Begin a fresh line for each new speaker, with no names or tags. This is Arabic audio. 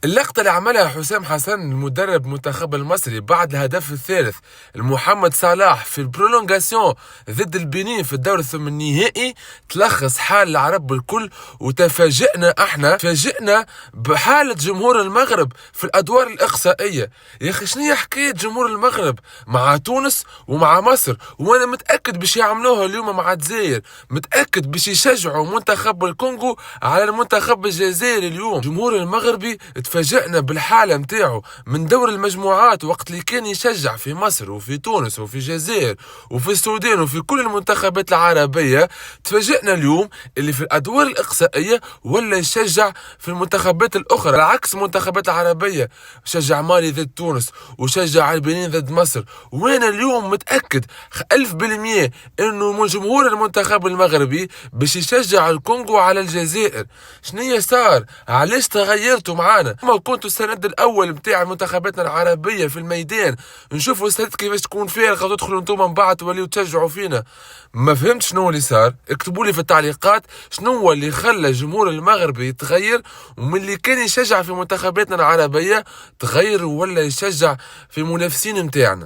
اللقطة اللي عملها حسام حسن المدرب المنتخب المصري بعد الهدف الثالث لمحمد صلاح في البرولونغاسيون ضد البنين في الدور الثمانيني تلخص حال العرب الكل. وتفاجئنا فاجئنا بحالة جمهور المغرب في الأدوار الإقصائية. يا أخي شنو حكاية جمهور المغرب مع تونس ومع مصر؟ وأنا متأكد باش يعملوها اليوم مع الجزائر، متأكد باش يشجعوا منتخب الكونغو على المنتخب الجزائري. اليوم جمهور المغربي تفاجئنا بالحالة متاعه من دور المجموعات وقت اللي كان يشجع في مصر وفي تونس وفي الجزائر وفي السودان وفي كل المنتخبات العربية. تفاجئنا اليوم اللي في الأدوار الإقصائية ولا يشجع في المنتخبات الأخرى، العكس المنتخبات العربية شجع مالي ضد تونس وشجع البنين ضد مصر. وانا اليوم متأكد 1000% انه جمهور المنتخب المغربي باش يشجع الكونغو على الجزائر. شنية صار؟ علاش تغيرتوا معانا؟ ما كنتوا السند الاول متاع منتخباتنا العربيه في الميدان، نشوفوا السند كيفاش تكون فارغه وتدخلوا انتم من بعد توليوا تشجعوا فينا. ما فهمت شنو اللي صار. اكتبوا لي في التعليقات شنو هو اللي خلى الجمهور المغربي يتغير، ومن اللي كان يشجع في منتخباتنا العربيه تغير ولا يشجع في منافسين متاعنا.